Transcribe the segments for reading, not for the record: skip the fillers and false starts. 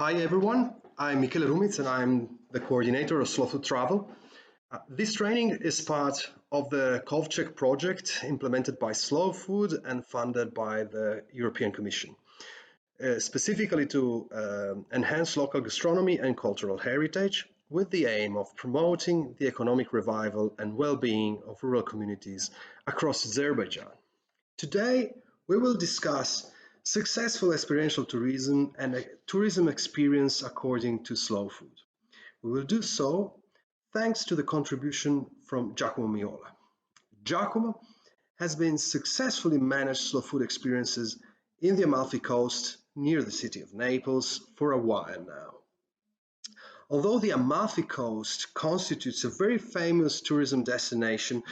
Hi everyone, I'm Michele Rumitz and I'm the coordinator of Slow Food Travel. This training is part of the ColfCheck project implemented by Slow Food and funded by the European Commission, specifically to enhance local gastronomy and cultural heritage with the aim of promoting the economic revival and well-being of rural communities across Azerbaijan. Today, we will discuss successful experiential tourism and a tourism experience according to Slow Food. We will do so thanks to the contribution from Giacomo Miola. Giacomo has been successfully managed slow food experiences in the Amalfi Coast near the city of Naples for a while now. Although the Amalfi Coast constitutes a very famous tourism destination,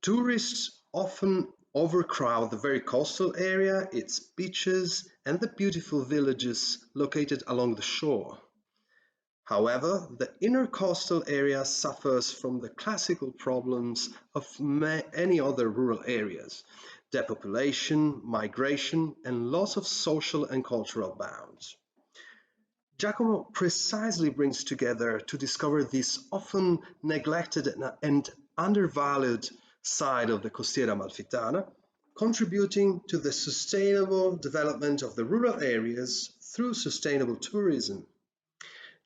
tourists often overcrowd the very coastal area, its beaches, and the beautiful villages located along the shore. However, the inner coastal area suffers from the classical problems of any other rural areas: depopulation, migration, and loss of social and cultural bounds. Giacomo precisely brings together to discover this often neglected and undervalued side of the Costiera Amalfitana, contributing to the sustainable development of the rural areas through sustainable tourism.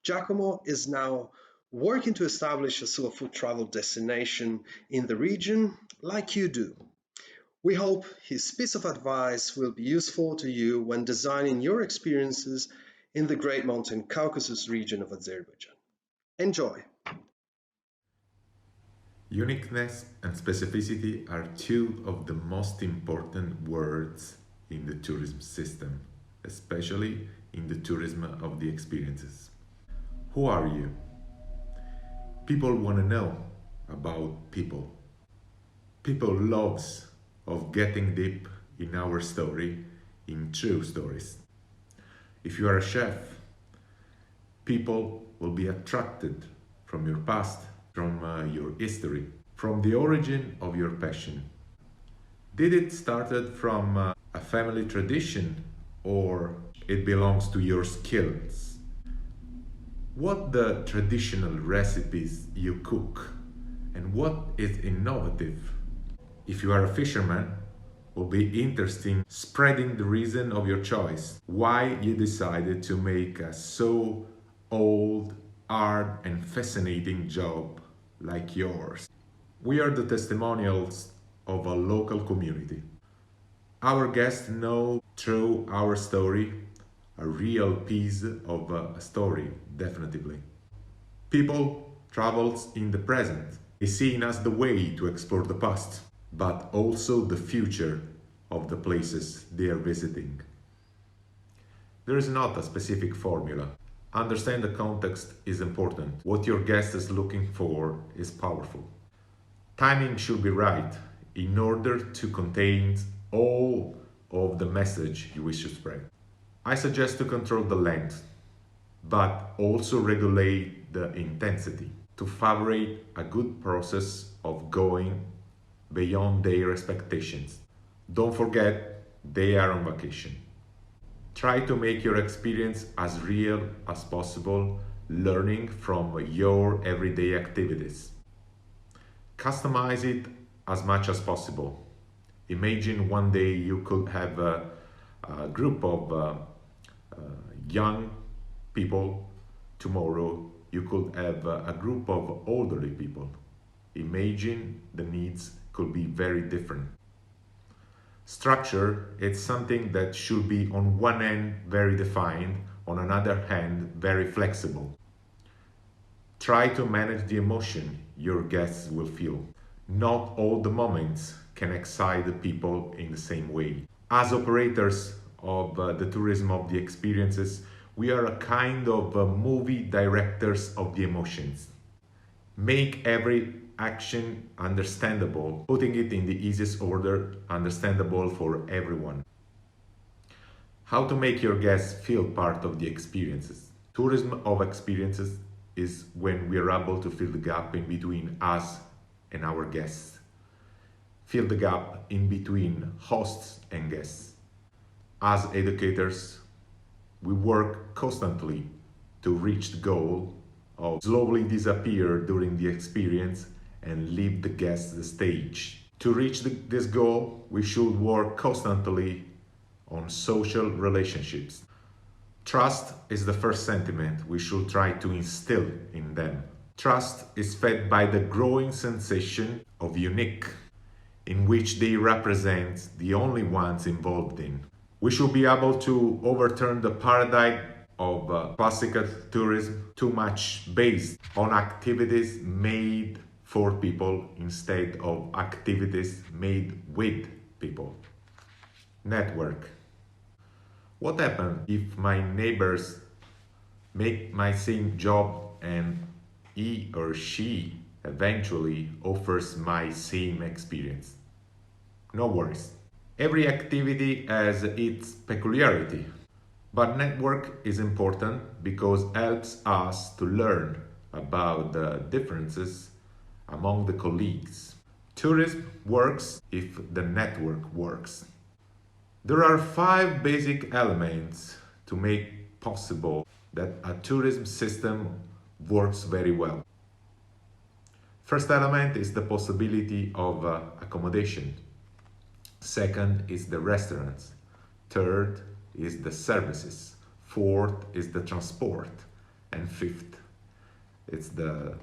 Giacomo is now working to establish a slow food travel destination in the region like you do. We hope his piece of advice will be useful to you when designing your experiences in the Great Mountain Caucasus region of Azerbaijan. Enjoy! Uniqueness and specificity are two of the most important words in the tourism system, especially in the tourism of the experiences. Who are you? People want to know about people. People loves of getting deep in our story, in true stories. If you are a chef, people will be attracted from your past, from your history, from the origin of your passion. Did it started from a family tradition or it belongs to your skills? What the traditional recipes you cook and what is innovative? If you are a fisherman, will be interesting spreading the reason of your choice, why you decided to make a so old, hard and fascinating job like yours. We are the testimonials of a local community. Our guests know through our story a real piece of a story, definitely. People travels in the present. They see in us the way to explore the past, but also the future of the places they are visiting. There is not a specific formula. Understand the context is important. What your guest is looking for is powerful. Timing should be right in order to contain all of the message you wish to spread. I suggest to control the length, but also regulate the intensity to favorite a good process of going beyond their expectations. Don't forget, they are on vacation. Try to make your experience as real as possible, learning from your everyday activities. Customize it as much as possible. Imagine one day you could have a group of young people. Tomorrow you could have a group of elderly people. Imagine the needs could be very different. Structure is something that should be on one end very defined, on another hand very flexible. Try to manage the emotion your guests will feel. Not all the moments can excite the people in the same way. As operators of the tourism of the experiences, we are a kind of movie directors of the emotions. Make every action understandable, putting it in the easiest order, understandable for everyone. How to make your guests feel part of the experiences. Tourism of experiences is when we are able to fill the gap in between us and our guests. Fill the gap in between hosts and guests. As educators, we work constantly to reach the goal of slowly disappear during the experience and leave the guest the stage. To reach this goal, we should work constantly on social relationships. Trust is the first sentiment we should try to instill in them. Trust is fed by the growing sensation of unique, in which they represent the only ones involved in. We should be able to overturn the paradigm of classical tourism, too much based on activities made for people instead of activities made with people. Network. What happens if my neighbors make my same job and he or she eventually offers my same experience? No worries. Every activity has its peculiarity, but network is important because it helps us to learn about the differences among the colleagues. Tourism works if the network works. There are 5 basic elements to make possible that a tourism system works very well. First element is the possibility of accommodation. Second is the restaurants. Third is the services. Fourth is the transport. And fifth, it's the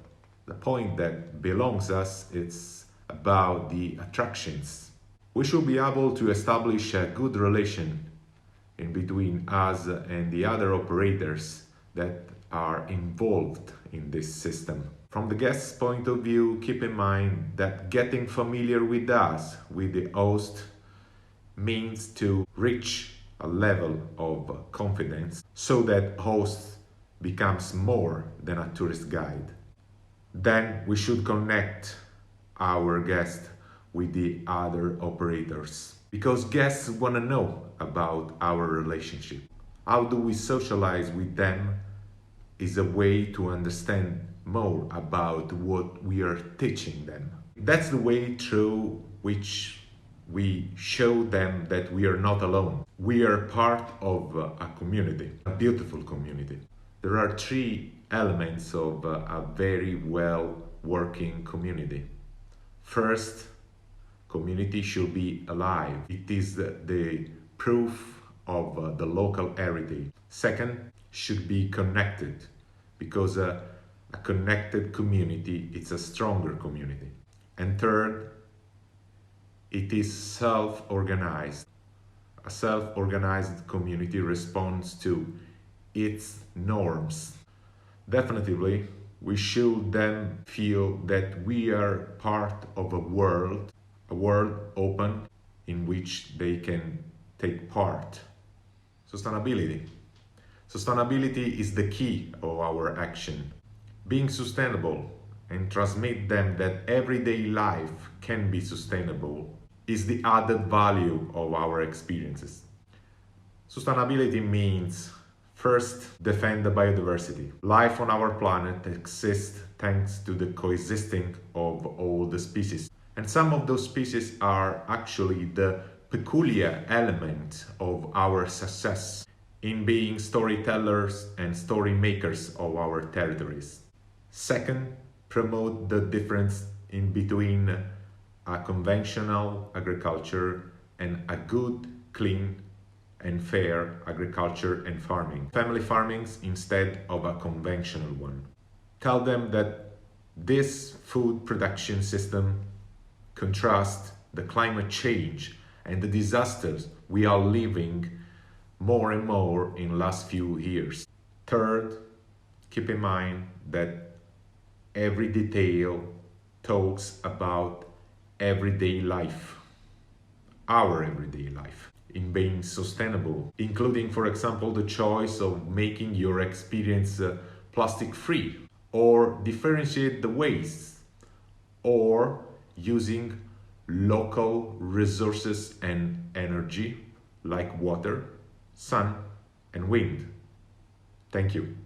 point that belongs us, it's about the attractions. We should be able to establish a good relation in between us and the other operators that are involved in this system. From the guest's point of view, keep in mind that getting familiar with us, with the host, means to reach a level of confidence so that host becomes more than a tourist guide. Then we should connect our guest with the other operators, because guests want to know about our relationship. How do we socialize with them is a way to understand more about what we are teaching them. That's the way through which we show them that we are not alone. We are part of a community, a beautiful community. There are 3 elements of a very well working community. First, community should be alive. It is the proof of the local heritage. Second, should be connected, because a connected community is a stronger community. And third, it is self-organized. A self-organized community responds to its norms. Definitively, we should then feel that we are part of a world open in which they can take part. Sustainability. Sustainability is the key of our action. Being sustainable and transmit them that everyday life can be sustainable is the added value of our experiences. Sustainability means, first, defend the biodiversity. Life on our planet exists thanks to the coexisting of all the species. And some of those species are actually the peculiar element of our success in being storytellers and story makers of our territories. Second, promote the difference in between a conventional agriculture and a good, clean and fair agriculture and farming. Family farmings instead of a conventional one. Tell them that this food production system contrasts the climate change and the disasters we are living more and more in the last few years. Third, keep in mind that every detail talks about everyday life, our everyday life, in being sustainable, including, for example, the choice of making your experience plastic-free, or differentiate the waste, or using local resources and energy like water, sun and wind. Thank you.